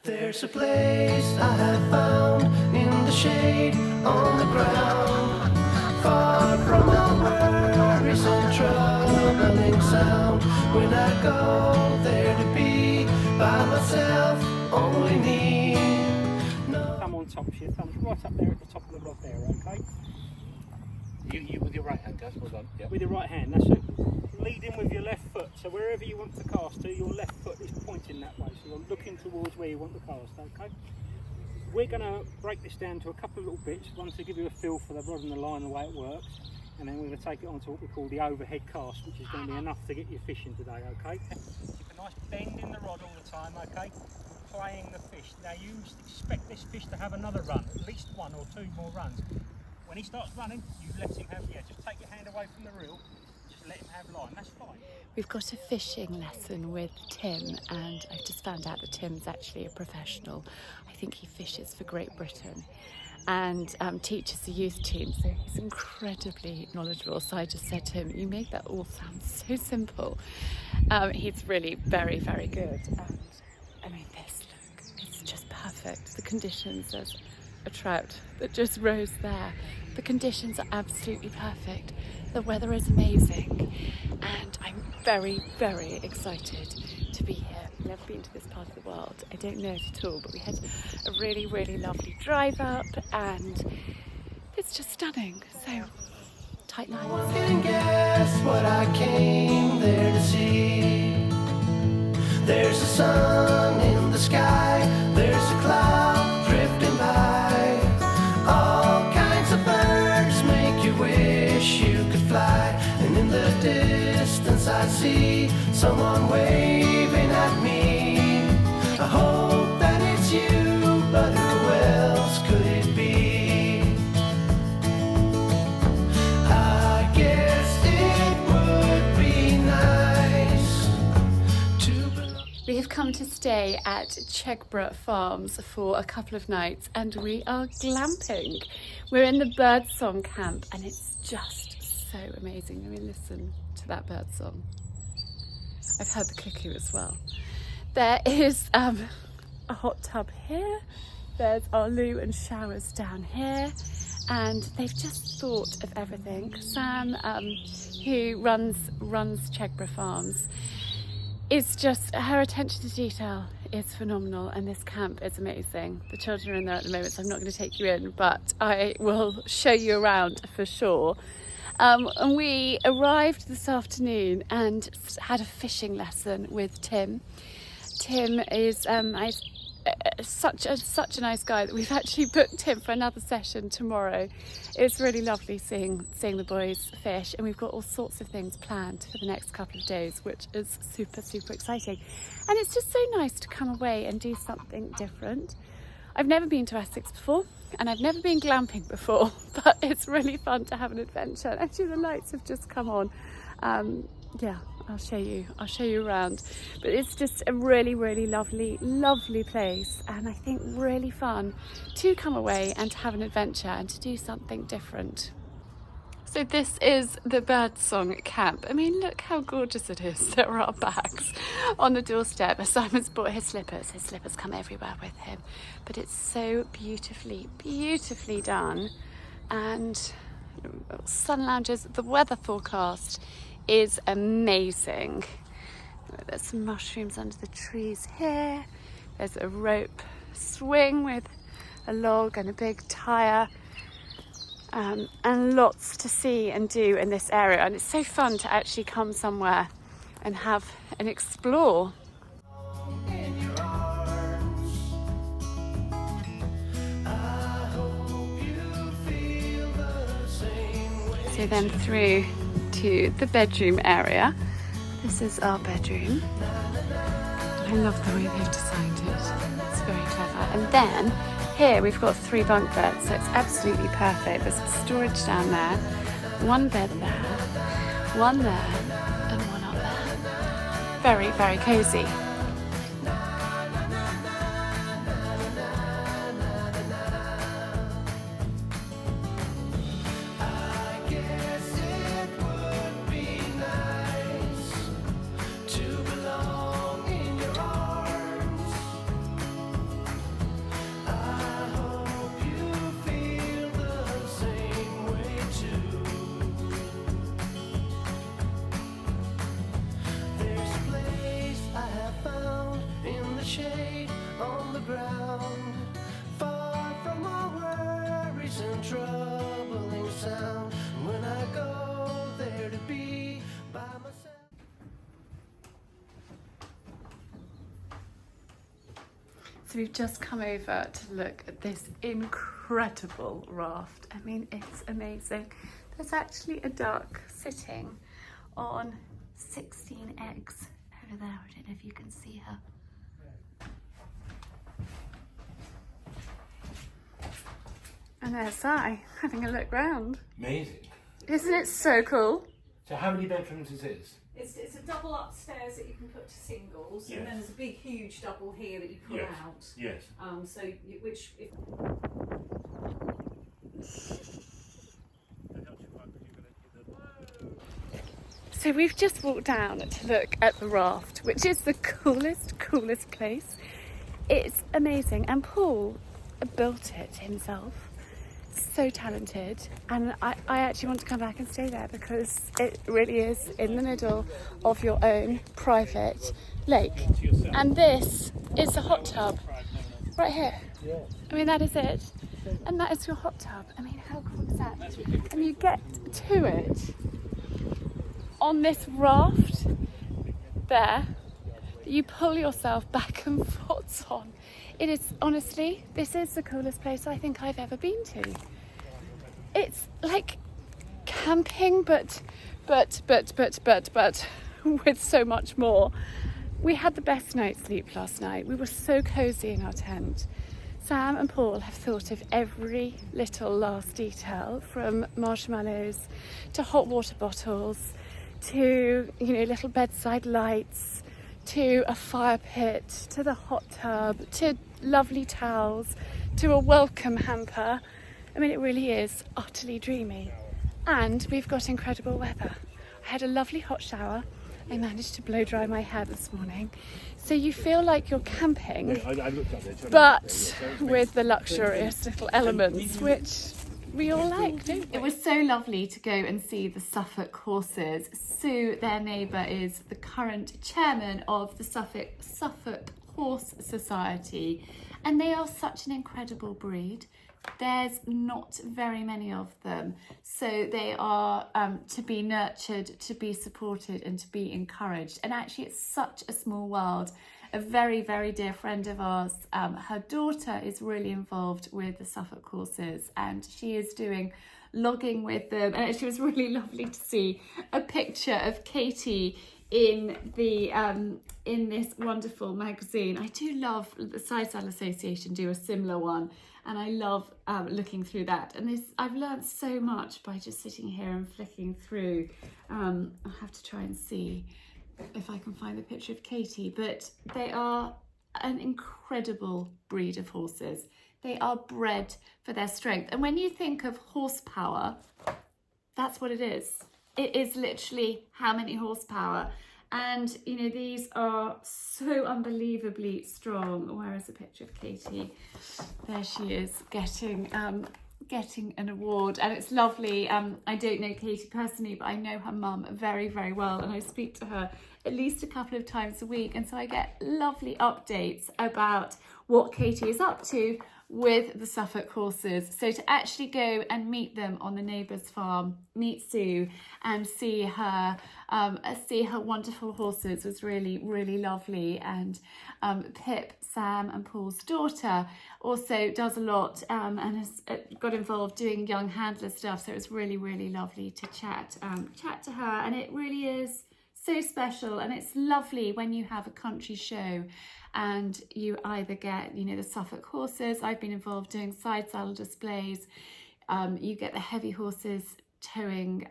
There's a place I have found in the shade on the ground, far from all worries and troubling sound. When I go there to be by myself, only me. Thumb on top, your thumb's right up there at the top of the rod there, okay? You with your right hand, Gus, well done. Yep. With your right hand, that's it. Lead in with your left foot, so wherever you want to cast to, your left foot is pointing that way, so you're looking towards where you want to cast, okay? We're going to break this down to a couple of little bits, one to give you a feel for the rod and the line, the way it works, and then we're going to take it on to what we call the overhead cast, which is going to be enough to get you fishing today, okay? Keep a nice bend in the rod all the time, okay? Playing the fish. Now you expect this fish to have another run, at least one or two more runs. When he starts running, you let him have, just take your hand away from the reel, just let him have line, that's fine. We've got a fishing lesson with Tim, and I've just found out that Tim's actually a professional. I think he fishes for Great Britain and teaches the youth team, so he's incredibly knowledgeable. So I just said to him, you make that all sound so simple. He's really very, very good. And I mean, this, look, it's just perfect. The conditions, there's a trout that just rose there. The conditions are absolutely perfect. The weather is amazing, and I'm very, very excited to be here. I've never been to this part of the world. I don't know it at all, but we had a really, really lovely drive up, and it's just stunning. So, tight lines. No one can guess what I came there to see. There's a sun in the sky, there's a cloud drifting by. All kinds of birds make you wish you could fly. And in the distance I see someone waving at me. I hope that it's you, but who else could it be? I guess it would be nice to belong. We have come to stay at Chigborough Farms for a couple of nights, and we are glamping. We're in the birdsong camp, and it's just so amazing. I mean, listen to that birdsong. I've heard the cuckoo as well. There is a hot tub here. There's our loo and showers down here, and they've just thought of everything. Sam, who runs Chigborough Farms, it's just, her attention to detail is phenomenal, and this camp is amazing. The children are in there at the moment, so I'm not going to take you in, but I will show you around for sure. And we arrived this afternoon and had a fishing lesson with Tim. Tim is such a nice guy that we've actually booked him for another session tomorrow. It's really lovely seeing the boys fish, and we've got all sorts of things planned for the next couple of days, which is super exciting. And it's just so nice to come away and do something different. I've never been to Essex before, and I've never been glamping before, but it's really fun to have an adventure. Actually, the lights have just come on. I'll show you around. But it's just a really lovely place, and I think really fun to come away and to have an adventure and to do something different. So this is the birdsong camp. I mean, look how gorgeous it is. There are our bags on the doorstep. Simon's bought his slippers. His slippers come everywhere with him. But it's so beautifully done. And sun lounges. The weather forecast is amazing. There's some mushrooms under the trees here. There's a rope swing with a log and a big tyre. And lots to see and do in this area, and it's so fun to actually come somewhere and have and explore. So then through to the bedroom area. This is our bedroom. I love the way they've designed it. It's very clever. And then here we've got 3 bunk beds, so it's absolutely perfect. There's some storage down there, 1 bed there, 1 there, and 1 up there. Very cosy. ground, far from all worries and troubling sound. And when I go there to be by myself. So we've just come over to look at this incredible raft. I mean, it's amazing. There's actually a duck sitting on 16 eggs over there. I don't know if you can see her. And there's I having a look round. Amazing. Isn't it so cool? So how many bedrooms is this? It's a double upstairs that you can put to singles, Yes. and then there's a big, huge double here that you pull Yes. out. Yes. So which if So we've just walked down to look at the raft, which is the coolest place. It's amazing. And Paul built it himself. So talented. And I actually want to come back and stay there because it really is in the middle of your own private lake. And this is a hot tub right here. I mean, that is it. And that is your hot tub. I mean, how cool is that? And you get to it on this raft there that you pull yourself back and forth on. It is, honestly, this is the coolest place I think I've ever been to. It's like camping, but with so much more. We had the best night's sleep last night. We were so cozy in our tent. Sam and Paul have thought of every little last detail, from marshmallows to hot water bottles to, you know, little bedside lights, to a fire pit, to the hot tub, to lovely towels, to a welcome hamper. I mean, it really is utterly dreamy. And we've got incredible weather. I had a lovely hot shower. I managed to blow dry my hair this morning. So you feel like you're camping, I looked up there. but with the luxurious little elements, which we all like, don't we? It was so lovely to go and see the Suffolk horses. Sue, their neighbour, is the current chairman of the Suffolk Horse Society, and they are such an incredible breed. There's not very many of them, so they are to be nurtured, to be supported and to be encouraged. And actually, it's such a small world. A very, very dear friend of ours, her daughter is really involved with the Suffolk horses, and she is doing logging with them. And it was really lovely to see a picture of Katie in the in this wonderful magazine. I do love the Side-Saddle Association do a similar one, and I love looking through that. And this, I've learned so much by just sitting here and flicking through. I'll have to try and see if I can find the picture of Katie, but they are an incredible breed of horses. They are bred for their strength. And when you think of horsepower, that's what it is. It is literally how many horsepower. And, you know, these are so unbelievably strong. Where is a picture of Katie? There she is, getting an award. And it's lovely. I don't know Katie personally, but I know her mum very, very well. And I speak to her at least a couple of times a week. And so I get lovely updates about what Katie is up to with the Suffolk horses. So to actually go and meet them on the neighbour's farm, meet Sue and see her wonderful horses was really, really lovely. And Pip, Sam and Paul's daughter, also does a lot and has got involved doing young handler stuff. So it was really, really lovely to chat to her. And it really is so special, and it's lovely when you have a country show and you either get, you know, the Suffolk horses. I've been involved doing side saddle displays. You get the heavy horses towing,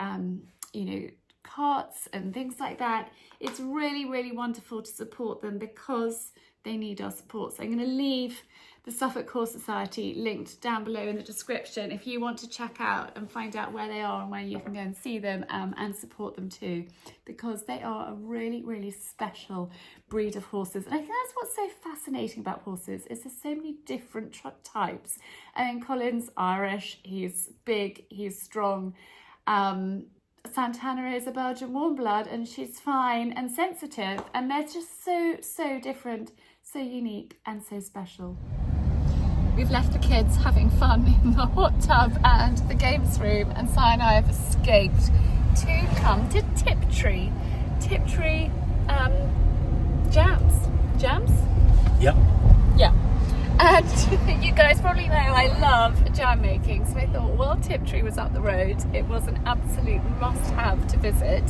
you know, carts and things like that. It's really, really wonderful to support them because they need our support. So I'm going to leave the Suffolk Horse Society linked down below in the description if you want to check out and find out where they are and where you can go and see them and support them too, because they are a really, really special breed of horses. And I think that's what's so fascinating about horses, is there's so many different types. And Colin's Irish, he's big, he's strong. Santana is a Belgian warm blood, and she's fine and sensitive, and they're just so different, so unique and so special. We've left the kids having fun in the hot tub and the games room, and Si and I have escaped to come to Tiptree. Tiptree jams? Yep. Yeah. And you guys probably know I love jam making, so I thought, well, Tiptree was up the road. It was an absolute must-have to visit.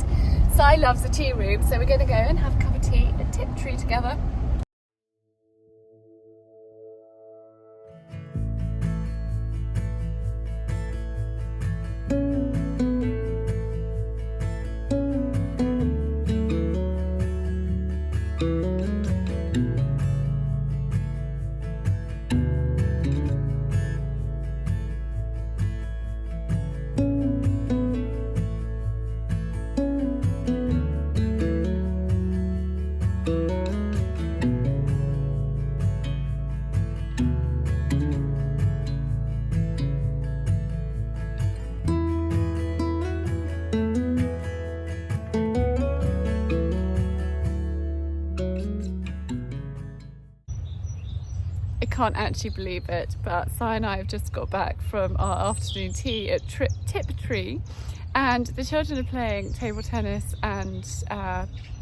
Si loves a tea room, so we're going to go and have a cup of tea at Tiptree together. Can't actually believe it, but Si and I have just got back from our afternoon tea at Tiptree, and the children are playing table tennis and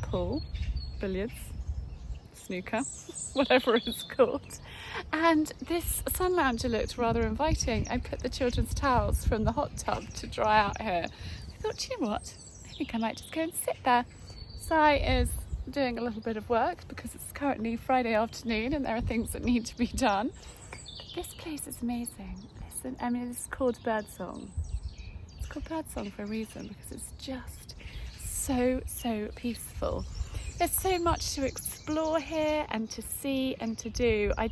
pool, billiards, snooker, whatever it's called. And this sun lounger looked rather inviting. I put the children's towels from the hot tub to dry out here. I thought, do you know what? I think I might just go and sit there. Si is doing a little bit of work because it's currently Friday afternoon and there are things that need to be done. But this place is amazing. Listen, I mean, it's called Birdsong. It's called Birdsong for a reason, because it's just so peaceful. There's so much to explore here and to see and to do. I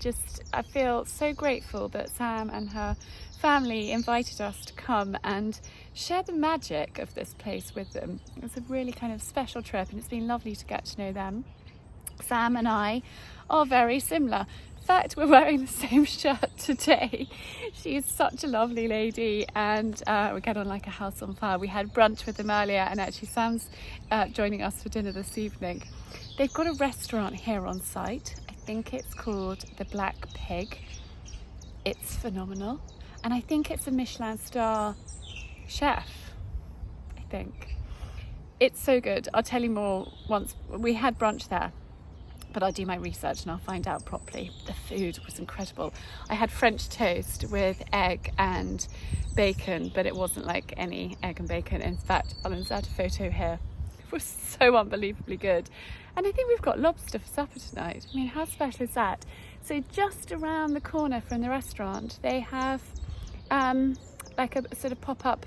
feel so grateful that Sam and her family invited us to come and share the magic of this place with them. It was a really kind of special trip, and it's been lovely to get to know them. Sam and I are very similar. In fact, we're wearing the same shirt today. She's such a lovely lady, and we get on like a house on fire. We had brunch with them earlier, and actually Sam's joining us for dinner this evening. They've got a restaurant here on site. I think it's called the Black Pig. It's phenomenal, and I think it's a Michelin star chef. I think it's so good. I'll tell you more once we had brunch there, but I'll do my research and I'll find out properly. The food was incredible. I had French toast with egg and bacon, but it wasn't like any egg and bacon. In fact, I'll insert a photo here. It was so unbelievably good. And I think we've got lobster for supper tonight. I mean, how special is that? So just around the corner from the restaurant, they have like a sort of pop-up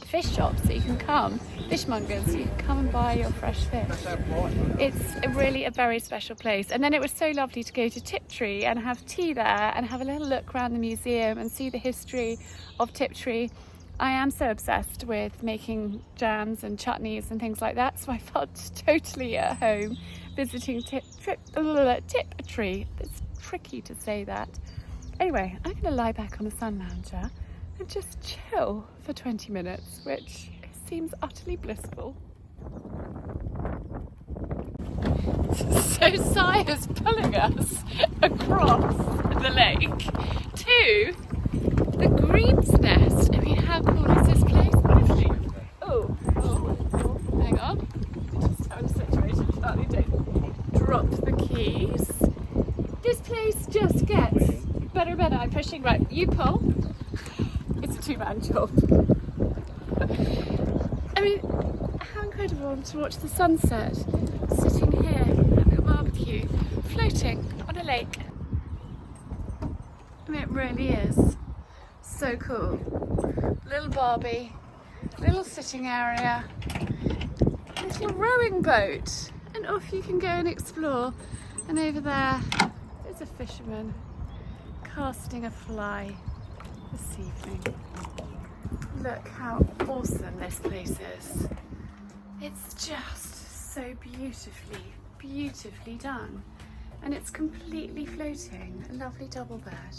fish shop, so you can come, fishmongers, so you can come and buy your fresh fish. It's really a very special place. And then it was so lovely to go to Tiptree and have tea there and have a little look around the museum and see the history of Tiptree. I am so obsessed with making jams and chutneys and things like that, so I felt totally at home visiting Tiptree. It's tricky to say that. Anyway, I'm going to lie back on the sun lounger and just chill for 20 minutes, which seems utterly blissful. So Si is pulling us across the lake to the Green's Nest. I mean, how cool is this place? Honestly. Oh, hang on. Just have a situation, Charlie, don't drop the keys. This place just gets better and better. I'm pushing, right, you pull. It's a two-man job. I mean, how incredible to watch the sunset, sitting here having a barbecue, floating on a lake. I mean, it really is so cool. Little Barbie, little sitting area, little rowing boat, and off you can go and explore. And over there, there's a fisherman casting a fly this evening. Look how awesome this place is. It's just so beautifully done. And it's completely floating. A lovely double bed.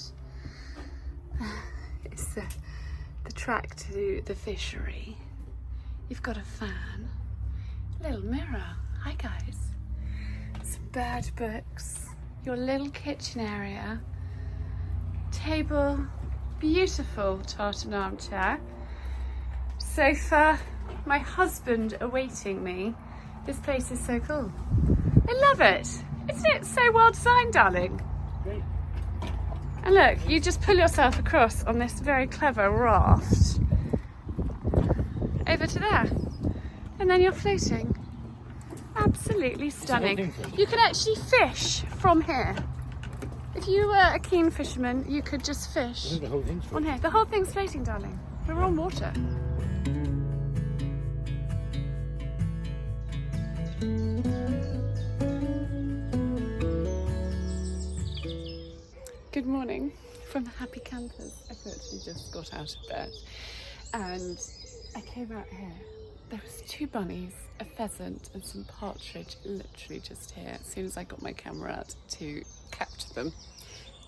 It's the track to the fishery. You've got a fan, little mirror. Hi guys. Some bird books, your little kitchen area, table, beautiful tartan armchair, sofa, my husband awaiting me. This place is so cool. I love it. Isn't it so well designed, darling? Great. And look, you just pull yourself across on this very clever raft over to there, and then you're floating. Absolutely stunning. You can actually fish from here. If you were a keen fisherman, you could just fish The whole thing's on here. The whole thing's floating, darling. We're on water. Good morning from the happy campers. I've actually just got out of bed and I came out here. There was 2 bunnies, a pheasant and some partridge literally just here. As soon as I got my camera out to capture them,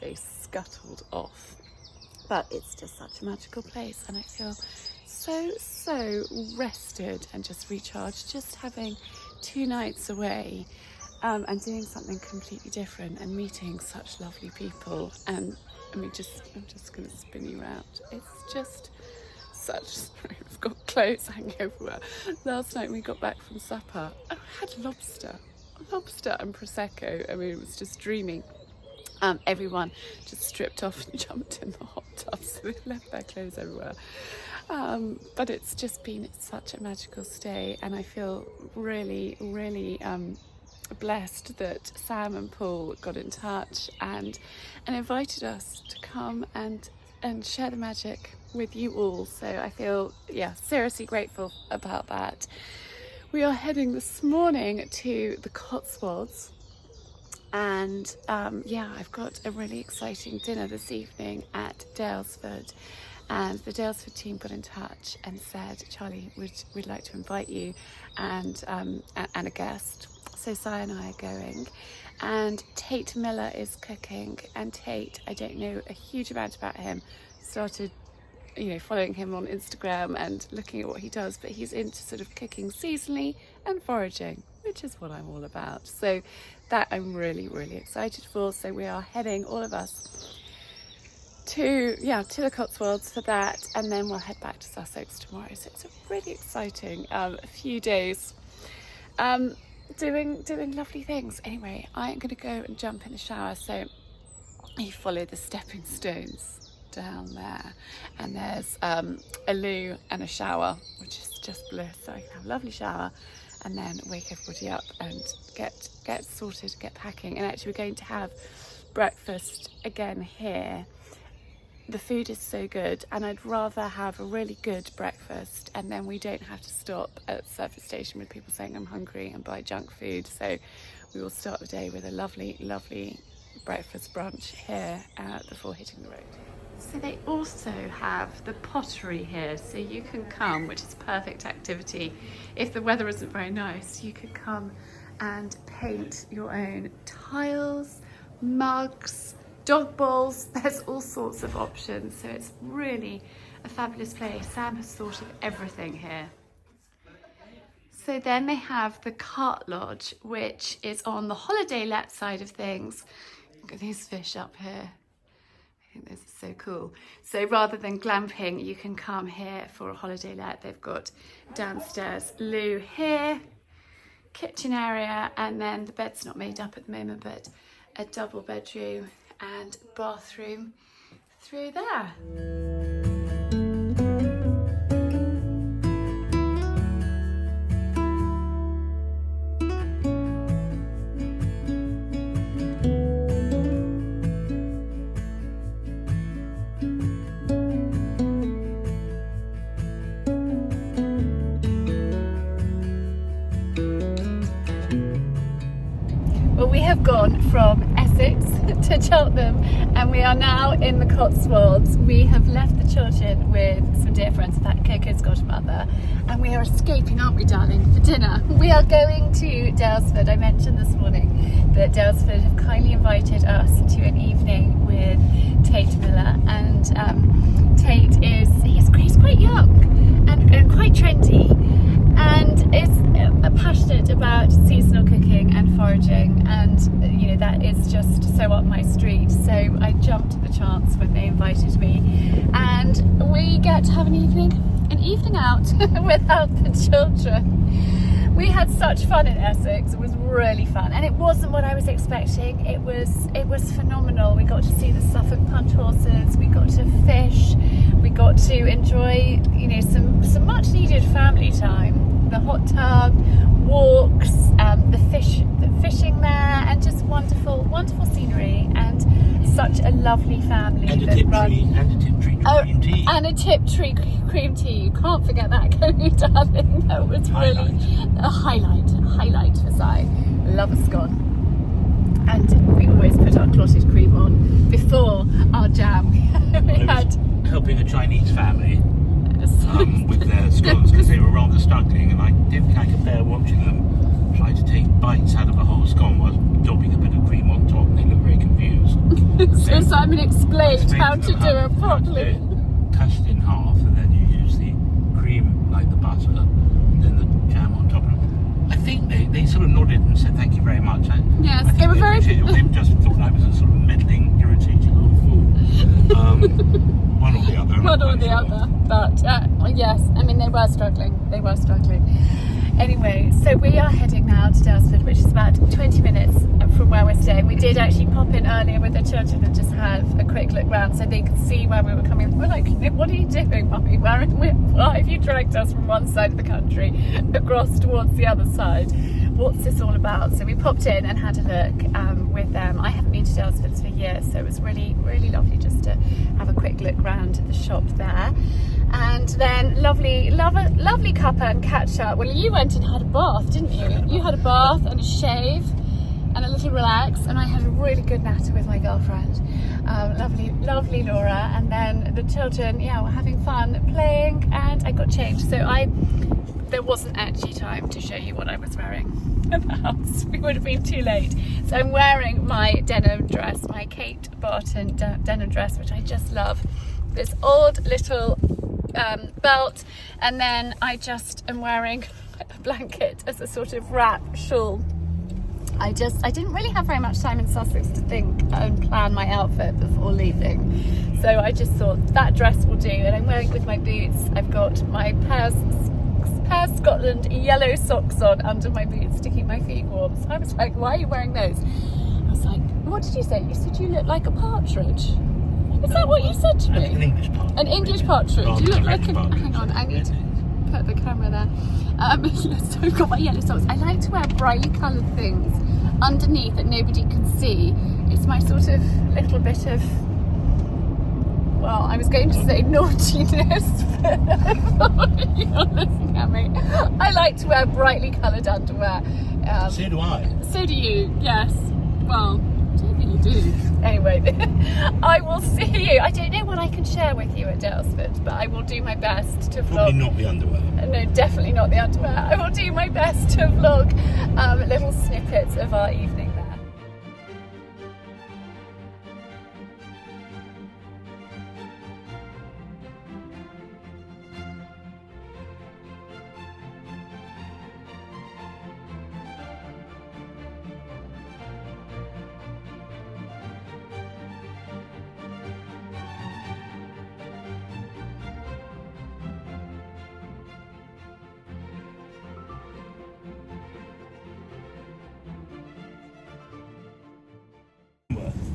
they scuttled off. But it's just such a magical place and I feel so rested and just recharged, just having 2 nights away and doing something completely different and meeting such lovely people. And I mean, I'm just going to spin you out. It's just such, we've got clothes hanging everywhere. Last night we got back from supper, I had lobster and Prosecco. I mean, it was just dreaming. Everyone just stripped off and jumped in the hot tub, so they left their clothes everywhere. But it's just been such a magical stay, and I feel really blessed that Sam and Paul got in touch and invited us to come and share the magic with you all. So I feel, yeah, seriously grateful about that. We are heading this morning to the Cotswolds, and I've got a really exciting dinner this evening at Dalesford, and the Dalesford team got in touch and said, Charlie, we'd like to invite you and a guest. So Si and I are going, and Tate Miller is cooking. And Tate, I don't know a huge amount about him, started following him on Instagram and looking at what he does, but he's into sort of cooking seasonally and foraging, which is what I'm all about. So that I'm really excited for. So we are heading, all of us, to the Cotswolds for that, and then we'll head back to Sussex tomorrow. So it's a really exciting few days. Doing lovely things. Anyway, I'm going to go and jump in the shower. So you follow the stepping stones down there, and there's a loo and a shower, which is just bliss. So I can have a lovely shower and then wake everybody up and get sorted, get packing. And actually we're going to have breakfast again here. The food is so good, and I'd rather have a really good breakfast and then we don't have to stop at the service station with people saying I'm hungry and buy junk food. So we will start the day with a lovely breakfast brunch here before hitting the road. So they also have the pottery here, so you can come, which is a perfect activity. If the weather isn't very nice, you could come and paint your own tiles, mugs, dog balls. There's all sorts of options, so it's really a fabulous place. Sam has thought of everything here. So then they have the cart lodge, which is on the holiday let side of things. Look at these fish up here. I think this is so cool. So rather than glamping, you can come here for a holiday let. They've got downstairs loo here, kitchen area, and then the bed's not made up at the moment, but a double bedroom and bathroom through there. Well, we have gone from Essex to Cheltenham and we are now in the Cotswolds. We have left the children with some dear friends, in fact Coco's godmother, and we are escaping, aren't we darling, for dinner. We are going to Dalesford. I mentioned this morning that Dalesford have kindly invited us to an evening with Tate Miller, and Tate he's quite young and quite trendy and is passionate about seasonal cooking and foraging, and you know, that is just so up my street. So I jumped at the chance when they invited me, and we get to have an evening out without the children. We had such fun in Essex. It was really fun, and it wasn't what I was expecting. It was phenomenal. We got to see the Suffolk punt horses. We got to fish. We got to enjoy, you know, some much needed family time. The hot tub, walks, the fishing there, and just wonderful scenery, and such a lovely family. And a Tiptree cream tea. And a Tiptree cream tea. You can't forget that, can you, darling? That was really a highlight for Si. Love a scone. And we always put our clotted cream on before our jam. We had helping a Chinese family with their scones because they were rather struggling, and I didn't think I could bear watching them try to take bites out of a whole scone while daubing a bit of cream on top, and they looked very confused. So Simon explained how to do it properly. Cut it in half, and then you use the cream like the butter, and then the jam on top. I think they sort of nodded and said thank you very much. Yes, I think they were very. They just thought I was a sort of meddling, irritating old fool. One or the other. One or the other. But yes, I mean, they were struggling. Anyway, so we are heading now to Dalesford, which is about 20 minutes from where we're staying. We did actually pop in earlier with the children and just have a quick look round so they could see where we were coming from. We're like, what are you doing, Mummy? Why have you dragged us from one side of the country across towards the other side? What's this all about? So we popped in and had a look with them. I haven't been to Dalesford for years, so it was really, really lovely just to have a quick look round at the shop there. And then lovely cuppa and catch up. Well, you went and had a bath, didn't you? You had a bath and a shave and a little relax, and I had a really good natter with my girlfriend. Lovely Laura. And then the children, were having fun playing, and I got changed. So there wasn't actually time to show you what I was wearing at the house. We would have been too late. So I'm wearing my denim dress, my Kate Barton denim dress, which I just love. This odd little belt, and then I just am wearing a blanket as a sort of wrap shawl. I didn't really have very much time in Sussex to think and plan my outfit before leaving, so I just thought that dress will do, and I'm wearing it with my boots. I've got my pair Scotland yellow socks on under my boots to keep my feet warm. So I was like, why are you wearing those? I was like, what did you say? You said you look like a partridge. Is that what you said to me? An English partridge. An English partridge. You look like a... partridge. Hang on, I need to put the camera there. So I've got my yellow socks. I like to wear brightly coloured things underneath that nobody can see. It's my sort of little bit of... Well, I was going to say naughtiness, but you're looking at me. I like to wear brightly coloured underwear. So do I. So do you, yes. Well, I don't think you do. Anyway, I will see you. I don't know what I can share with you at Dalesford, but I will do my best to vlog. Probably not the underwear. No, definitely not the underwear. I will do my best to vlog little snippets of our evening there.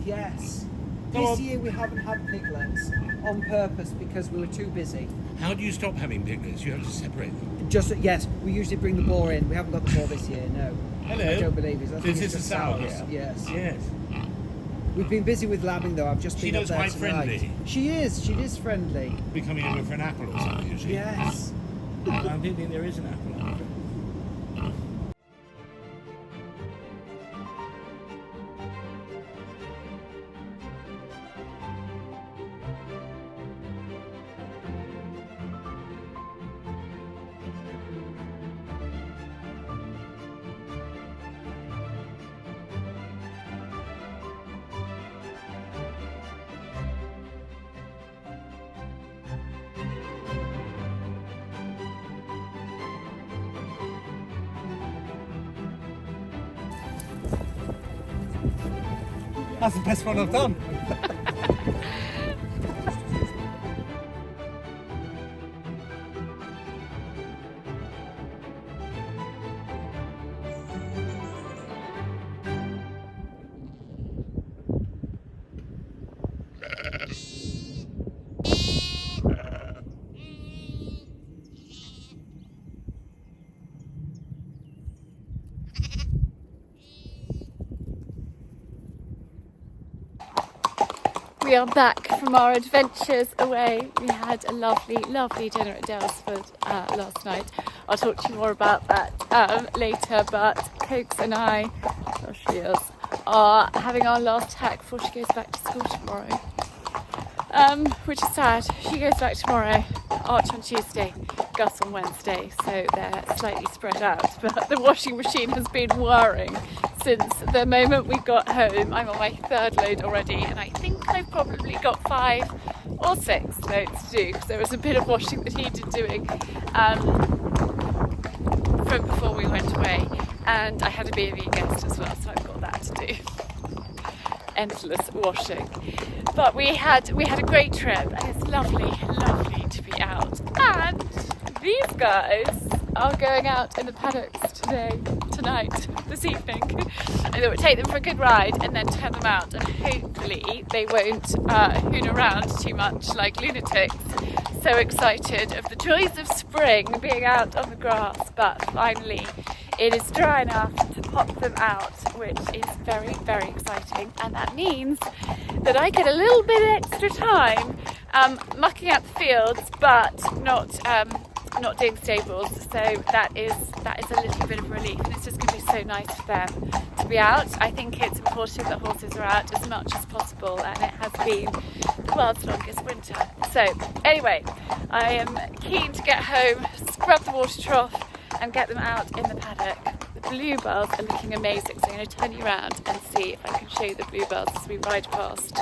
Yes. Go This on. year we haven't had piglets on purpose because we were too busy. How do you stop having piglets? You have to separate them. Yes, we usually bring the boar in. We haven't got the boar this year, no. Hello. I don't believe it. I think Is it's this a just sow sows. here? Yes. Yes. We've been busy with lambing though. I've just She been up looks there quite tonight. friendly. She is friendly. Be coming over for an apple or something, is she? Yes. I don't think there is an apple. That's the best one I've done. We are back from our adventures away. We had a lovely, lovely dinner at Dalesford last night. I'll talk to you more about that later, but Gus and I, there she is, are having our last tack before she goes back to school tomorrow. Which is sad. She goes back tomorrow, Arch on Tuesday, Gus on Wednesday, so they're slightly spread out, but the washing machine has been whirring since the moment we got home. I'm on my third load already, and I think I've probably got 5 or 6 loads to do, because there was a bit of washing that needed doing from before we went away, and I had a B&B guest as well, so I've got that to do. Endless washing. But we had a great trip, and it's lovely to be out. And these guys are going out in the paddocks tonight, this evening. I thought we'd take them for a good ride and then turn them out, and hopefully they won't hoon around too much like lunatics. So excited of the joys of spring being out on the grass, but finally it is dry enough to pop them out, which is very, very exciting, and that means that I get a little bit extra time mucking out the fields, but not doing stables. So that is a little bit of relief, and it's just going to be so nice for them to be out. I think it's important that horses are out as much as possible, and it has been the world's longest winter. So anyway, I am keen to get home, scrub the water trough, and get them out in the paddock. The bluebells are looking amazing, so I'm going to turn you around and see if I can show you the bluebells as we ride past.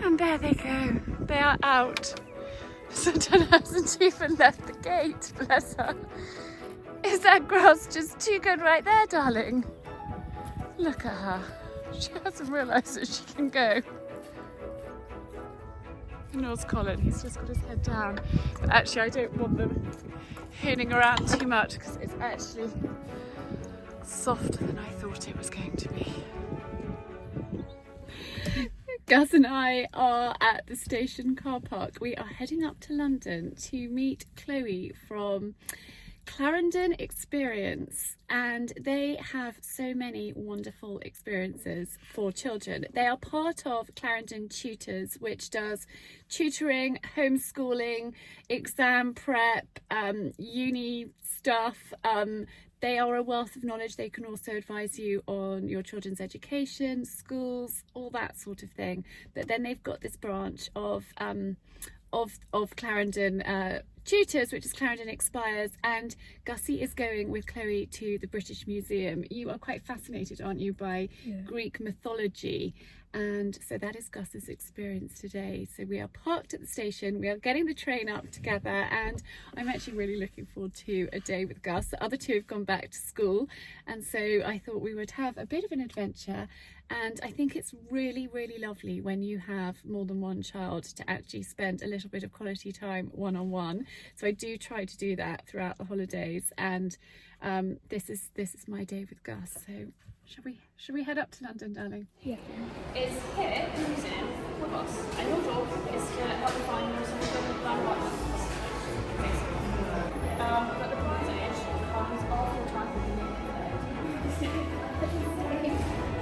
And there they go, they are out. Santana hasn't even left the gate, bless her. Is that grass just too good right there, darling? Look at her. She hasn't realised that she can go. And there's Colin, he's just got his head down. But actually I don't want them hooning around too much, because it's actually softer than I thought it was going to be. Gus and I are at the station car park. We are heading up to London to meet Chloe from Clarendon Inspires, and they have so many wonderful experiences for children. They are part of Clarendon Tutors, which does tutoring, homeschooling, exam prep, uni stuff. They are a wealth of knowledge. They can also advise you on your children's education, schools, all that sort of thing. But then they've got this branch of Clarendon Tutors, which is Clarendon Inspires, and Gussie is going with Chloe to the British Museum. You are quite fascinated, aren't you, by Greek mythology? And so that is Gus's experience today. So we are parked at the station, we are getting the train up together, and I'm actually really looking forward to a day with Gus. The other two have gone back to school, and so I thought we would have a bit of an adventure. And I think it's really, really lovely when you have more than one child to actually spend a little bit of quality time one-on-one. So I do try to do that throughout the holidays, and this is my day with Gus. So should we head up to London, darling? Yeah. Is here, the museum, with us, and your job is to help find your significant landmarks. But the prize age comes after your time with the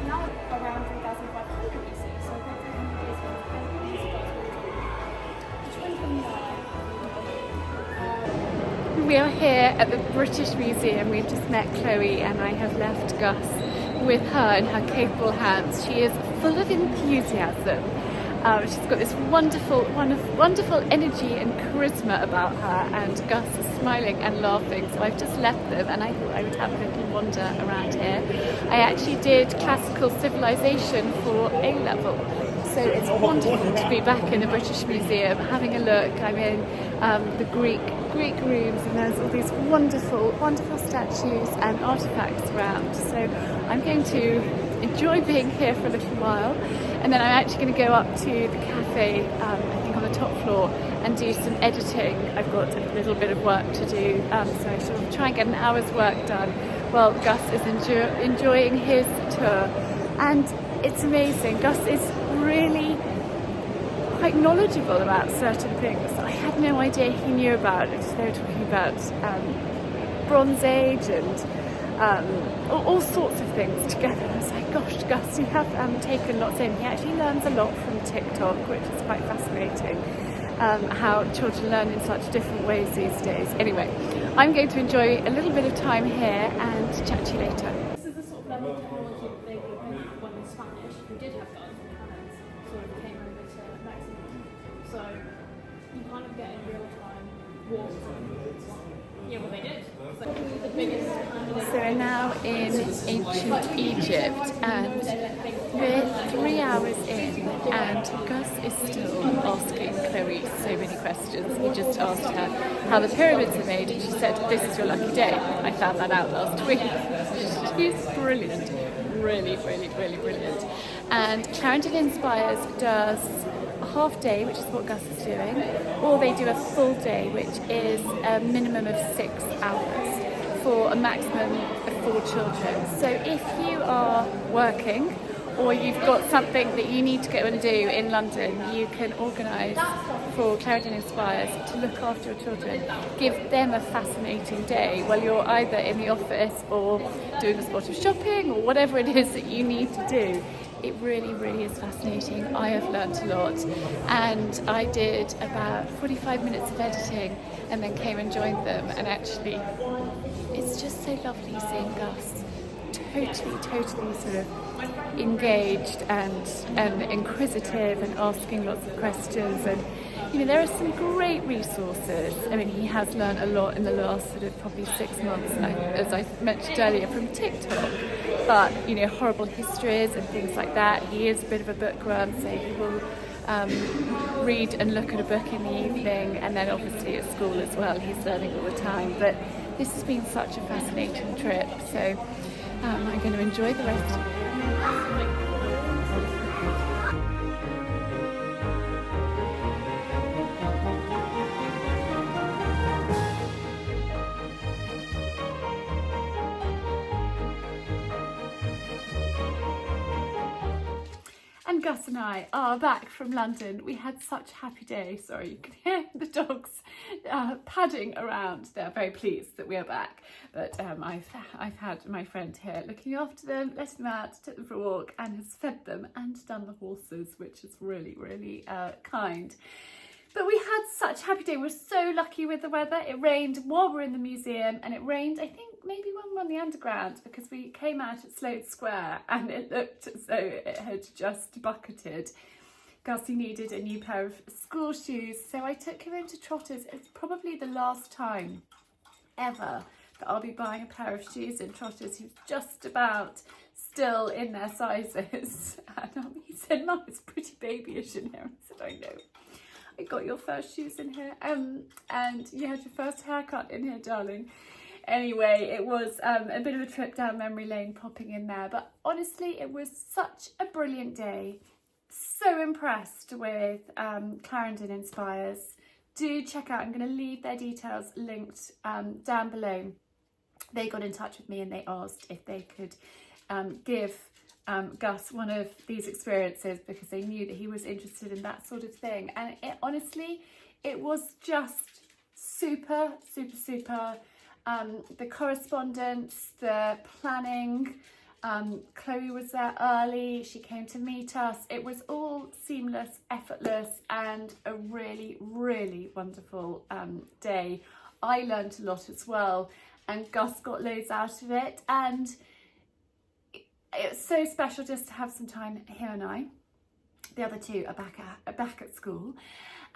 now around 3,500 BC, so about 300 years ago. We are here at the British Museum. We've just met Chloe, and I have left Gus with her in her capable hands. She is full of enthusiasm. She's got this wonderful energy and charisma about her, and Gus is smiling and laughing. So I've just left them, and I thought I would have a little wander around here. I actually did classical civilization for A-level, so it's wonderful to be back in the British Museum having a look. I'm in the Greek Greek rooms, and there's all these wonderful, wonderful statues and artefacts around. So I'm going to enjoy being here for a little while, and then I'm actually going to go up to the cafe, I think on the top floor, and do some editing. I've got a little bit of work to do, so I sort of try and get an hour's work done while Gus is enjoying his tour. And it's amazing. Gus is really quite knowledgeable about certain things that I had no idea he knew about. They were talking about Bronze Age and all sorts of things together. I was like, gosh, Gus, you have taken lots in. He actually learns a lot from TikTok, which is quite fascinating, how children learn in such different ways these days. Anyway, I'm going to enjoy a little bit of time here and chat to you later. This is the sort of level of technology that they would have when the Spanish, who did have guns and cannons, sort of came over to Mexico. So you kind of get in real time wars. Yeah, well they did. So the biggest So we're now in ancient Egypt, and we're 3 hours in, and Gus is still asking Chloe so many questions. He just asked her how the pyramids are made, and she said, "This is your lucky day." I found that out last week. She's brilliant, really, really, really brilliant. And Clarendon Inspires does a half day, which is what Gus is doing, or they do a full day, which is a minimum of 6 hours for a maximum of 4 children. So if you are working or you've got something that you need to go and do in London, you can organise for Clarendon Inspires to look after your children, give them a fascinating day while you're either in the office or doing a spot of shopping or whatever it is that you need to do. It really, really is fascinating. I have learnt a lot, and I did about 45 minutes of editing and then came and joined them, and actually it's just so lovely seeing Gus totally sort of engaged and inquisitive and asking lots of questions. And you know, there are some great resources. I mean, he has learned a lot in the last sort of probably 6 months, as I mentioned earlier, from TikTok. But you know, horrible histories and things like that. He is a bit of a bookworm, so he will read and look at a book in the evening, and then obviously at school as well, he's learning all the time. But this has been such a fascinating trip, so I'm going to enjoy the rest of it. And Gus and I are back from London. We had such a happy day. Sorry, you can hear the dogs padding around. They're very pleased that we are back. But I've had my friend here looking after them, letting them out, took them for a walk, and has fed them and done the horses, which is really, really kind. But we had such a happy day. We're so lucky with the weather. It rained while we're in the museum, and it rained, I think, maybe when we were on the underground, because we came out at Sloane Square and it looked as though it had just bucketed. Gussie needed a new pair of school shoes, so I took him into Trotters. It's probably the last time ever that I'll be buying a pair of shoes in Trotters. He's just about still in their sizes. And he said, "Mum, it's pretty babyish in here." I said, "I know. I got your first shoes in here, and you had your first haircut in here, darling." Anyway, it was a bit of a trip down memory lane popping in there, but honestly it was such a brilliant day. So impressed with Clarendon Inspires. Do check out, I'm going to leave their details linked down below. They got in touch with me and they asked if they could give Gus one of these experiences, because they knew that he was interested in that sort of thing. And honestly, it was just super. The correspondence, the planning, Chloe was there early, she came to meet us. It was all seamless, effortless, and a really, really wonderful day. I learned a lot as well, and Gus got loads out of it, and it's so special just to have some time, him and I. The other two are back at school,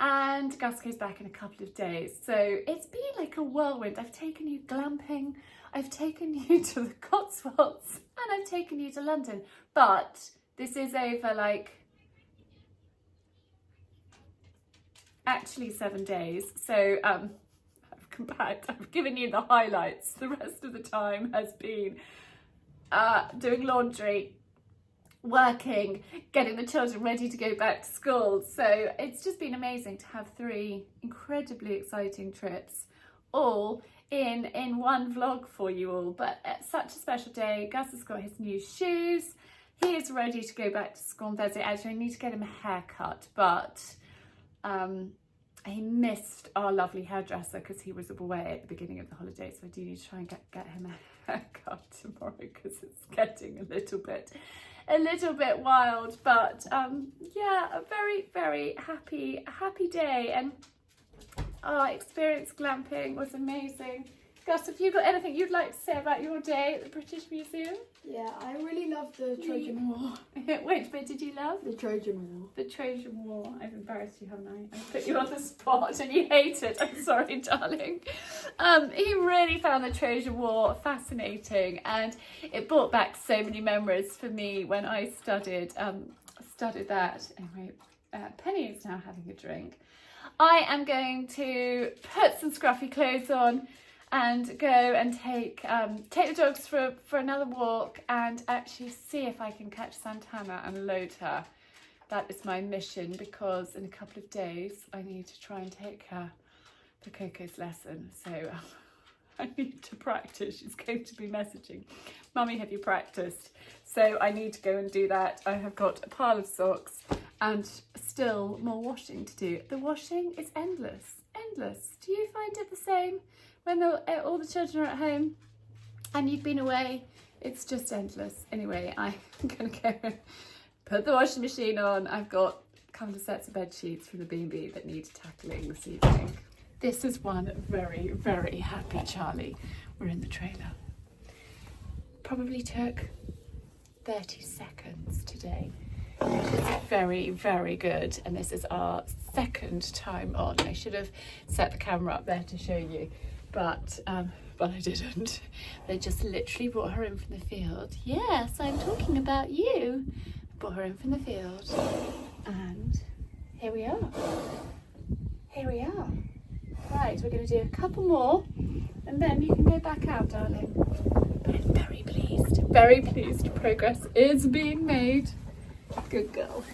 and Gus goes back in a couple of days. So it's been like a whirlwind. I've taken you glamping, I've taken you to the Cotswolds, and I've taken you to London. But this is over like actually 7 days. So I've compact. I've given you the highlights. The rest of the time has been doing laundry, working, getting the children ready to go back to school. So it's just been amazing to have 3 incredibly exciting trips all in one vlog for you all. But it's such a special day. Gus has got his new shoes. He is ready to go back to school on Thursday. Actually, I need to get him a haircut, but he missed our lovely hairdresser because he was away at the beginning of the holiday. So I do need to try and get him a haircut tomorrow because it's getting a little bit wild. But yeah, a very, very happy day. And our experience glamping was amazing. Gus, have you got anything you'd like to say about your day at the British Museum? Yeah, I really love the Trojan War. Which bit did you love? The Trojan War. The Trojan War. I've embarrassed you, haven't I? I've put you on the spot and you hate it. I'm sorry, darling. He really found the Trojan War fascinating, and it brought back so many memories for me when I studied that. Anyway, Penny is now having a drink. I am going to put some scruffy clothes on and go and take the dogs for another walk and actually see if I can catch Santana and load her. That is my mission, because in a couple of days I need to try and take her for Coco's lesson. So I need to practice. She's going to be messaging, "Mummy, have you practiced?" So I need to go and do that. I have got a pile of socks and still more washing to do. The washing is endless. Do you find it the same? When all the children are at home and you've been away, it's just endless. Anyway, I'm going to go and put the washing machine on. I've got a couple of sets of bed sheets from the B&B that need tackling this evening. This is one very, very happy Charlie. We're in the trailer. Probably took 30 seconds today, which is very, very good. And this is our second time on. I should have set the camera up there to show you. But I didn't. They just literally brought her in from the field. Yes, I'm talking about you. Brought her in from the field. And here we are. Right, we're going to do a couple more. And then you can go back out, darling. But I'm very pleased. Progress is being made. Good girl.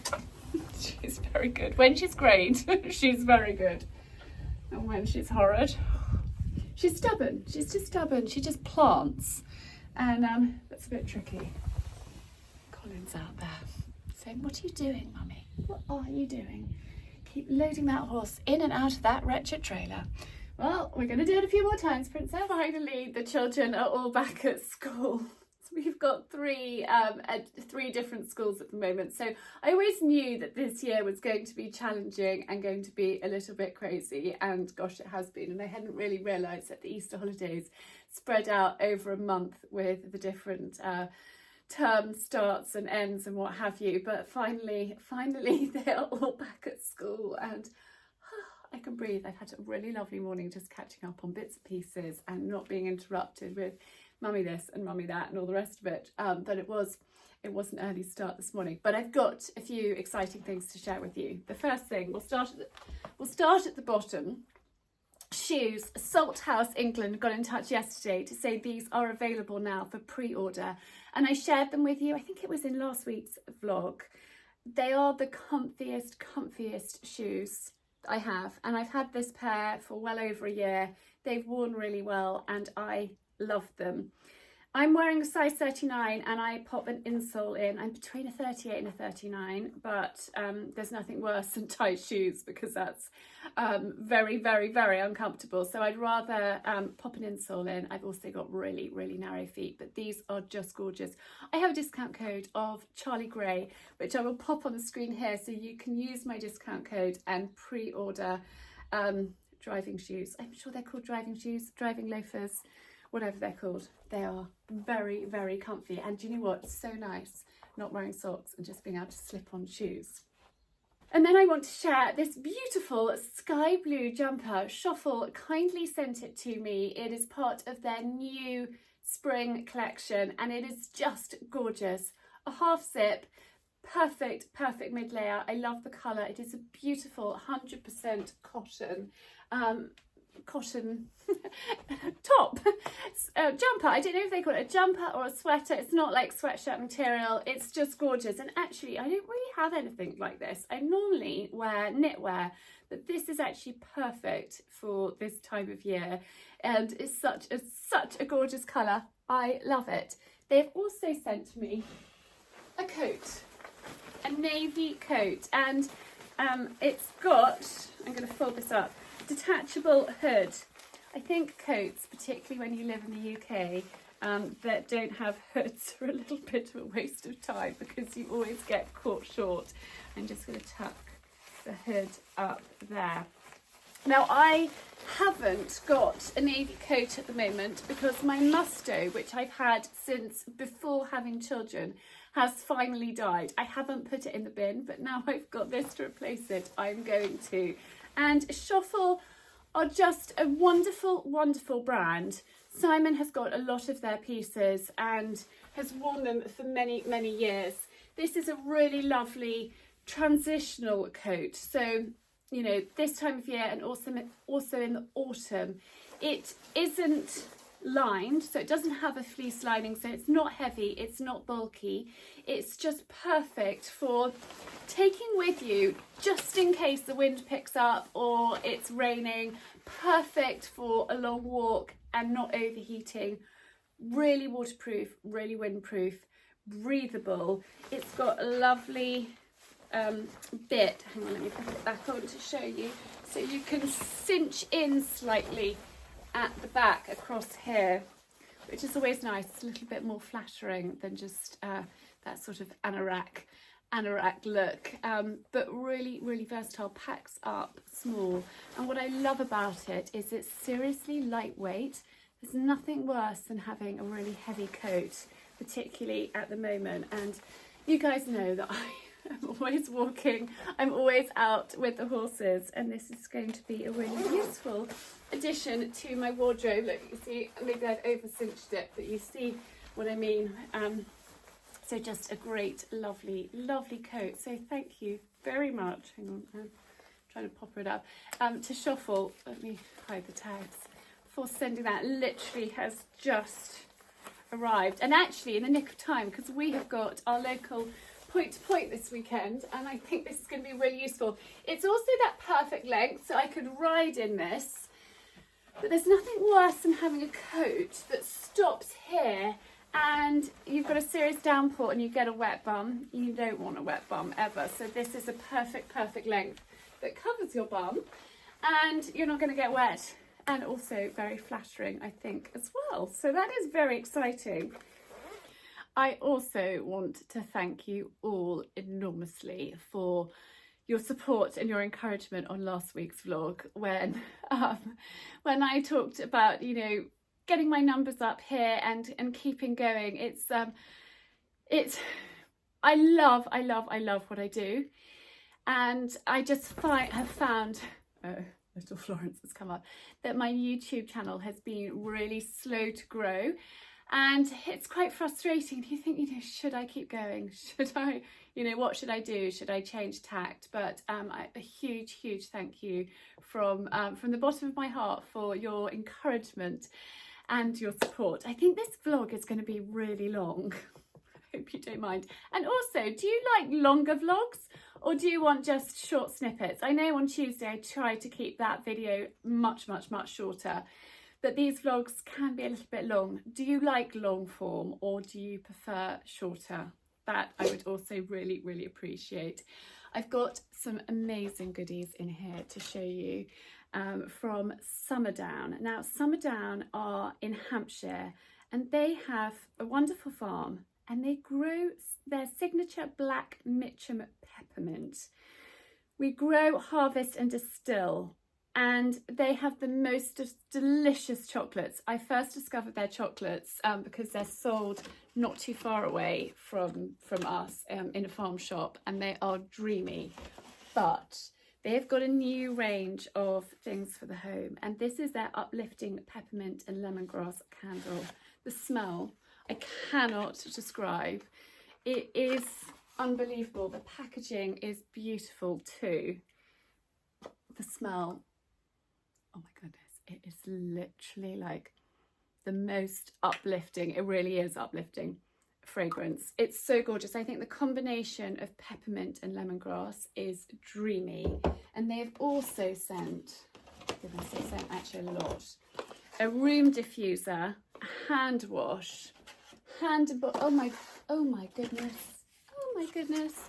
She's very good. When she's great, she's very good. And when she's horrid, she's stubborn. She's just stubborn. She just plants. And that's a bit tricky. Colin's out there saying, "What are you doing, Mummy? What are you doing? Keep loading that horse in and out of that wretched trailer." Well, we're going to do it a few more times, Princess. Finally, the children are all back at school. We've got three different schools at the moment. So I always knew that this year was going to be challenging and going to be a little bit crazy. And gosh, it has been. And I hadn't really realised that the Easter holidays spread out over a month with the different term starts and ends and what have you. But finally, they are all back at school and I can breathe. I've had a really lovely morning just catching up on bits and pieces and not being interrupted with mummy this and mummy that and all the rest of it. But it was an early start this morning. But I've got a few exciting things to share with you. The first thing, we'll start at the bottom. Shoes. Salt House England got in touch yesterday to say these are available now for pre-order, and I shared them with you. I think it was in last week's vlog. They are the comfiest shoes I have, and I've had this pair for well over a year. They've worn really well and I love them. I'm wearing a size 39 and I pop an insole in. I'm between a 38 and a 39, but there's nothing worse than tight shoes because that's very, very, very uncomfortable. So I'd rather pop an insole in. I've also got really, really narrow feet, but these are just gorgeous. I have a discount code of Charlie Gray, which I will pop on the screen here so you can use my discount code and pre-order driving shoes. I'm sure they're called driving shoes, driving loafers, whatever they're called. They are very, very comfy. And do you know what? It's so nice not wearing socks and just being able to slip on shoes. And then I want to share this beautiful sky blue jumper. Shuffle kindly sent it to me. It is part of their new spring collection and it is just gorgeous. A half zip, perfect mid layer. I love the colour. It is a beautiful 100% cotton. cotton top, jumper. I don't know if they call it a jumper or a sweater. It's not like sweatshirt material. It's just gorgeous. And actually, I don't really have anything like this. I normally wear knitwear, but this is actually perfect for this time of year. And it's such a gorgeous colour. I love it. They've also sent me a coat, a navy coat, and it's got, I'm going to fold this up, detachable hood. I think coats, particularly when you live in the UK, that don't have hoods are a little bit of a waste of time because you always get caught short. I'm just going to tuck the hood up there. Now, I haven't got a navy coat at the moment because my musto, which I've had since before having children, has finally died. I haven't put it in the bin, but now I've got this to replace it, I'm going to. And Schoffel are just a wonderful, wonderful brand. Simon has got a lot of their pieces and has worn them for many, many years. This is a really lovely transitional coat. So, you know, this time of year and also in the autumn, it isn't lined, so it doesn't have a fleece lining, so it's not heavy, it's not bulky. It's just perfect for taking with you just in case the wind picks up or it's raining. Perfect for a long walk and not overheating. Really waterproof, really windproof, breathable. It's got a lovely bit, hang on, let me put it back on to show you, so you can cinch in slightly at the back across here, which is always nice. It's a little bit more flattering than just that sort of anorak look, but really, really versatile, packs up small. And what I love about it is it's seriously lightweight. There's nothing worse than having a really heavy coat, particularly at the moment. And you guys know that I'm always walking, I'm always out with the horses, and this is going to be a really useful addition to my wardrobe. Look, you see, maybe I've over cinched it, but you see what I mean. So just a great, lovely, lovely coat. So thank you very much. Hang on, I'm trying to pop it up. To Schoffel, let me hide the tags, for sending that. Literally has just arrived, and actually in the nick of time, because we have got our local point to point this weekend, and I think this is going to be really useful. It's also that perfect length, so I could ride in this, but there's nothing worse than having a coat that stops here and you've got a serious downpour and you get a wet bum. You don't want a wet bum ever, so this is a perfect length that covers your bum and you're not going to get wet, and also very flattering, I think, as well. So that is very exciting. I also want to thank you all enormously for your support and your encouragement on last week's vlog when I talked about, you know, getting my numbers up here and keeping going. I love what I do, and I just have found, little Florence has come up, that my YouTube channel has been really slow to grow. And it's quite frustrating. You think, you know, should I keep going? Should I, you know, what should I do? Should I change tact? But a huge thank you from the bottom of my heart for your encouragement and your support. I think this vlog is going to be really long. I hope you don't mind. And also, do you like longer vlogs or do you want just short snippets? I know on Tuesday I tried to keep that video much shorter, but these vlogs can be a little bit long. Do you like long form or do you prefer shorter? That I would also really appreciate. I've got some amazing goodies in here to show you from Summerdown. Now, Summerdown are in Hampshire and they have a wonderful farm and they grow their signature black Mitcham peppermint. We grow, harvest and distill, and they have the most delicious chocolates. I first discovered their chocolates because they're sold not too far away from us in a farm shop, and they are dreamy. But they've got a new range of things for the home, and this is their uplifting peppermint and lemongrass candle. The smell I cannot describe. It is unbelievable. The packaging is beautiful too. The smell, oh my goodness, it is literally like the most uplifting, it really is uplifting fragrance. It's so gorgeous. I think the combination of peppermint and lemongrass is dreamy. And they've also sent, goodness, they sent actually a lot. A room diffuser, a hand wash, oh my goodness,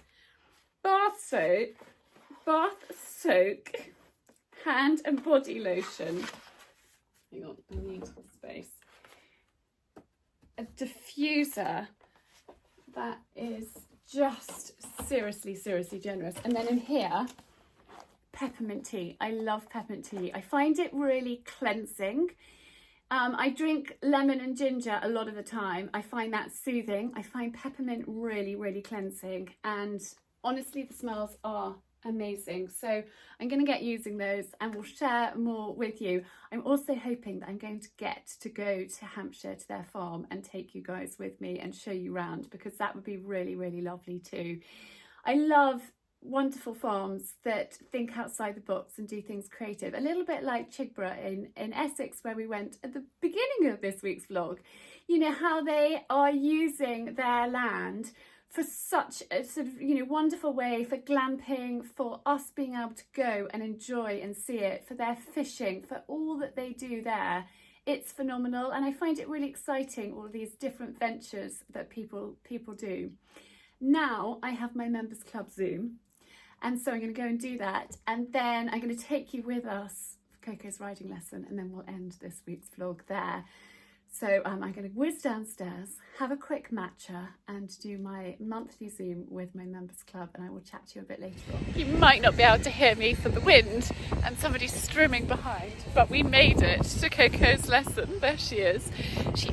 bath soak, hand and body lotion. Hang on, I need some space. A diffuser that is just seriously generous. And then in here, peppermint tea. I love peppermint tea. I find it really cleansing. I drink lemon and ginger a lot of the time. I find that soothing. I find peppermint really cleansing, and honestly the smells are amazing. So I'm going to get using those and we'll share more with you. I'm also hoping that I'm going to get to go to Hampshire to their farm and take you guys with me and show you around, because that would be really lovely too. I love wonderful farms that think outside the box and do things creative, a little bit like Chigborough in Essex, where we went at the beginning of this week's vlog. You know, how they are using their land for such a sort of, you know, wonderful way for glamping, for us being able to go and enjoy and see it, for their fishing, for all that they do there. It's phenomenal, and I find it really exciting, all of these different ventures that people do. Now I have my members club Zoom, and so I'm going to go and do that, and then I'm going to take you with us for Coco's riding lesson, and then we'll end this week's vlog there. So I'm going to whiz downstairs, have a quick matcha, and do my monthly Zoom with my members club, and I will chat to you a bit later on. You might not be able to hear me for the wind and somebody streaming behind, but we made it to Coco's lesson. There she is. She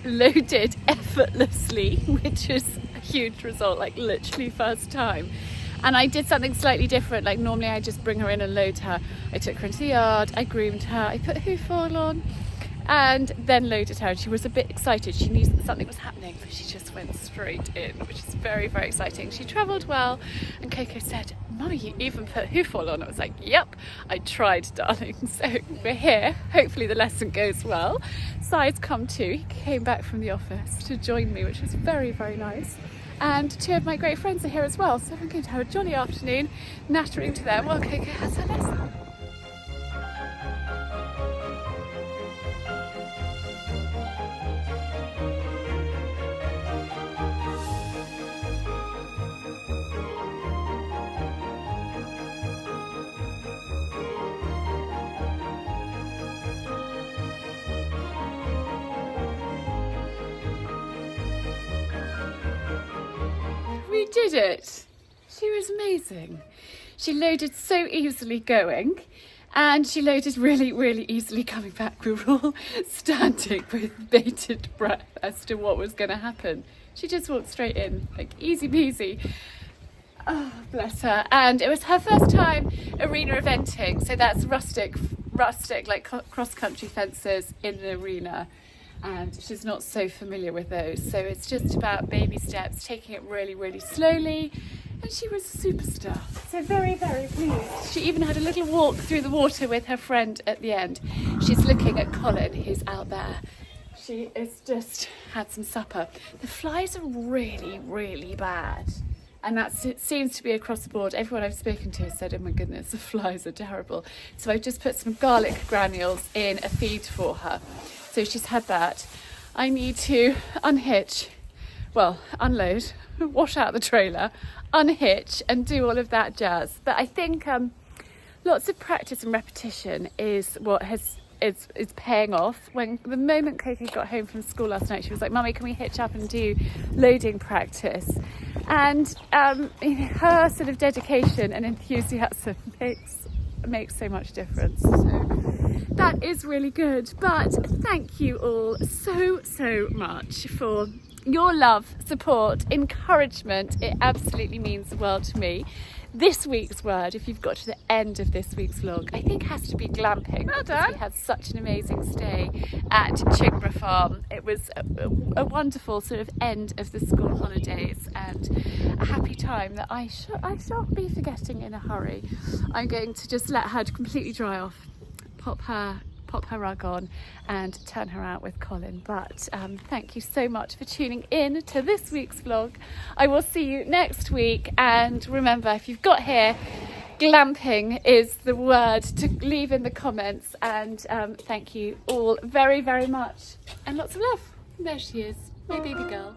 loaded effortlessly, which is a huge result, like literally first time. And I did something slightly different. Like normally I just bring her in and load her. I took her into the yard, I groomed her, I put hoof oil on, and then loaded her, and she was a bit excited. She knew that something was happening, so she just went straight in, which is very exciting. She travelled well, and Coco said, "Mummy, you even put hoof oil on." I was like, "Yep, I tried, darling." So we're here. Hopefully the lesson goes well. Si's come too. He came back from the office to join me, which was very nice. And two of my great friends are here as well, so I'm going to have a jolly afternoon nattering to them while Coco has her lesson. We did it. She was amazing. She loaded so easily going, and she loaded really easily coming back. We were all standing with bated breath as to what was going to happen. She just walked straight in, like easy peasy. Oh, bless her. And it was her first time arena eventing, so that's rustic like cross-country fences in an arena. And she's not so familiar with those, so it's just about baby steps, taking it really slowly, and she was a superstar. So very pleased. She even had a little walk through the water with her friend at the end. She's looking at Colin, who's out there. She has just had some supper. The flies are really bad, and that seems to be across the board. Everyone I've spoken to has said, "Oh my goodness, the flies are terrible." So I've just put some garlic granules in a feed for her. So she's had that. I need to unload, wash out the trailer, unhitch, and do all of that jazz. But I think lots of practice and repetition is what is paying off. When the moment Coco got home from school last night, she was like, "Mummy, can we hitch up and do loading practice?" And her sort of dedication and enthusiasm makes so much difference. So that is really good. But thank you all so much for your love, support, encouragement. It absolutely means the world to me. This week's word, if you've got to the end of this week's vlog, I think has to be glamping. Well done. We had such an amazing stay at Chigborough Farm. It was a wonderful sort of end of the school holidays, and a happy time that I shan't be forgetting in a hurry. I'm going to just let her completely dry off, pop her rug on and turn her out with Colin. But thank you so much for tuning in to this week's vlog. I will see you next week, and remember, if you've got here, glamping is the word to leave in the comments. And thank you all very, very much, and lots of love. There she is, my baby girl.